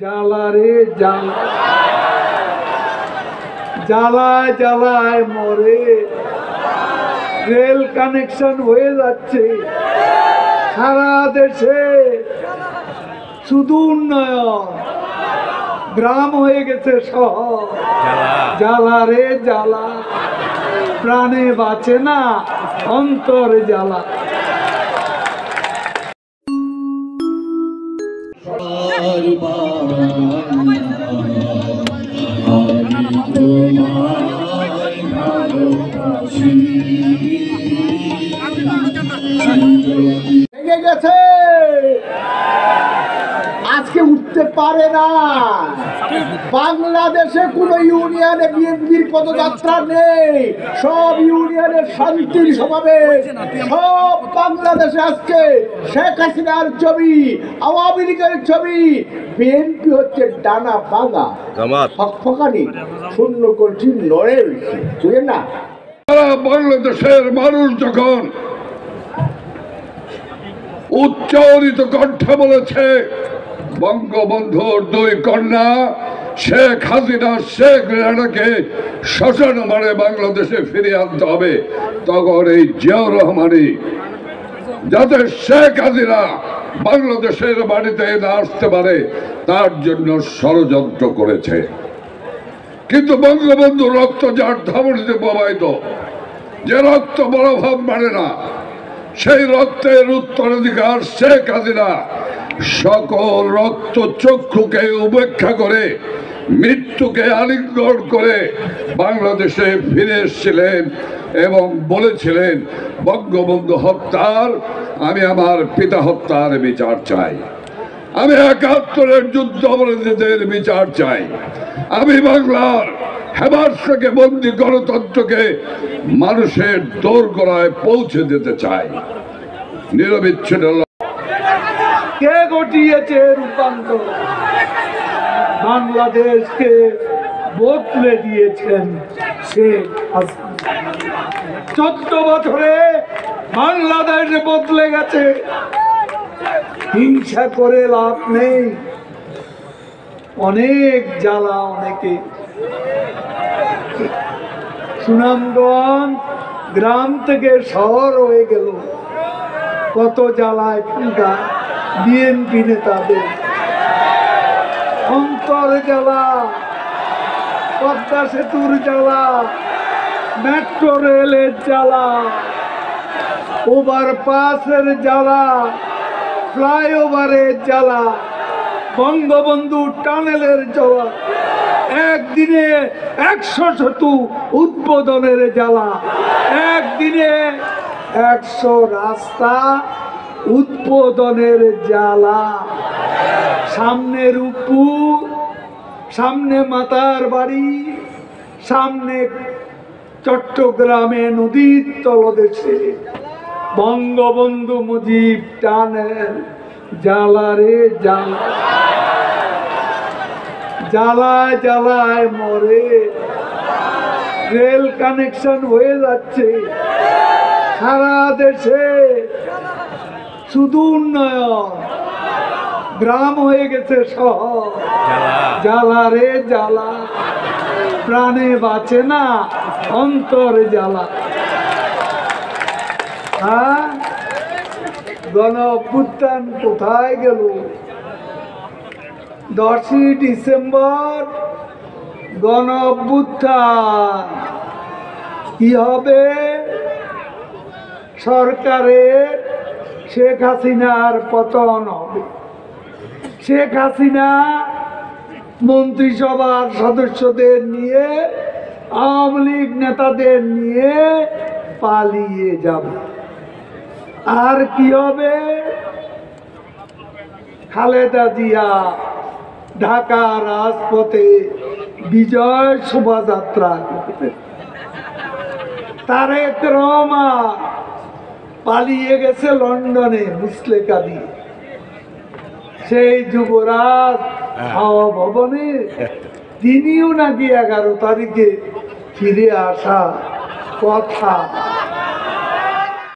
জ্বালা রে জ্বালা, জ্বালায় জ্বালায় মরে। রেল কানেকশন হয়ে যাচ্ছে সারা দেশে, শুধু উন্নয়ন, গ্রাম হয়ে গেছে শহর। জ্বালা রে জ্বালা, প্রাণে বাঁচে না, অন্তরে জ্বালা। ভেঙে গেছে, আজকে উঠতে পারে না। বাংলাদেশে কোন ইউনিয়নে বিএনপির পদযাত্রা নেই, সব ইউনিয়নের শান্তির সমাবেশ। সব বাংলাদেশে আজকে শেখ হাসিনার ছবি, আওয়ামী লীগের ছবি। বিএনপি হচ্ছে ডানা ভাঙা ফকফকানি, শূন্য কঠিন লড়ে রয়েছে, বুঝলেন না? বাংলাদেশের মানুষ যখন উচ্চারিত কণ্ঠে বলেছে বঙ্গবন্ধুর দুই কন্যা শেখ হাসিনা শেখ রেহানাকে শ্মশান মারে বাংলাদেশে ফিরিয়ে আনতে হবে, তখন এই জিয়াউর রহমানই যাতে শেখ হাসিনা বাংলাদেশের বাড়িতে না আসতে পারে তার জন্য ষড়যন্ত্র করেছে। কিন্তু বঙ্গবন্ধু রক্ত যার ধমনীতে প্রবাহিত, যে রক্ত বড়ভাব মানে না, সেই রক্তের উত্তরাধিকার শেখ হাসিনা সকল রক্ত চক্ষুকে উপেক্ষা করে মৃত্যুকে আলিঙ্গন করে বাংলাদেশে ফিরে এসেছিলেন এবং বলেছিলেন বঙ্গবন্ধু হত্যার আমি আমার পিতা হত্যার বিচার চাই, আমি ৭১-এর যুদ্ধ অপরাধীদের বিচার চাই, আমি বাংলার হেমাশ্রকে বন্দী গণতন্ত্রকে মানুষের দোরগোড়ায় পৌঁছে দিতে চাই। নিরবিচ্ছিন্ন কে ঘটিয়েছে রূপান্তর? বাংলাদেশকে বদলে দিয়েছেন শেখ হাসিনা। ১৪ বছরে বাংলাদেশ বদলে গেছে। হিংসা করে লাভ নেই, অনেক জ্বালা অনেকে। সুনামগঞ্জ গ্রাম থেকে শহর হয়ে গেল, কত জ্বালায় ফুটা বিএনপি নেতাদের। অন্তরে জ্বালা, পদ্মা সেতুর জ্বালা, মেট্রো রেলের জ্বালা, ওভারপাসের জ্বালা, ফ্লাইওভারের জ্বালা, বঙ্গবন্ধু টানেলের জ্বালা, একদিনে ১০০ সেতু উদ্বোধনের জ্বালা, একদিনে ১০০ রাস্তা উদ্বোধনের জ্বালা। সামনে রূপপুর, সামনে মাতার বাড়ি, সামনে চট্টগ্রামে নদীর তলদেশে বঙ্গবন্ধু মুজিব টানেল। জ্বালা রে জ্বালা, জ্বালায় জ্বালায় মরে। রেল কানেকশন হয়ে যাচ্ছে সারা দেশে, শুধু উন্নয়ন, গ্রাম হয়ে গেছে শহর। জ্বালা রে জ্বালা, প্রাণে বাঁচে না, অন্তরে জ্বালা। হ্যাঁ, গণ অভ্যুত্থান কোথায় গেল? 10ই ডিসেম্বর গণ অভ্যুত্থান কি হবে? সরকারের শেখ হাসিনার পতন হবে। শেখ হাসিনা মন্ত্রিসভার সদস্যদের নিয়ে, আওয়ামী লীগ নেতাদের নিয়ে পালিয়ে যাবে। আর কি হবে? খালেদা জিয়া ঢাকা রাজপথে বিজয় শোভাযাত্রা করবে। তারেক রহমান পালিয়ে গেছে লন্ডনে মুসলেকা দিয়ে। সেই যুবরাজ হাওয়া ভবনে তিনিও নাকি 11 তারিখে ফিরে আসা কথা।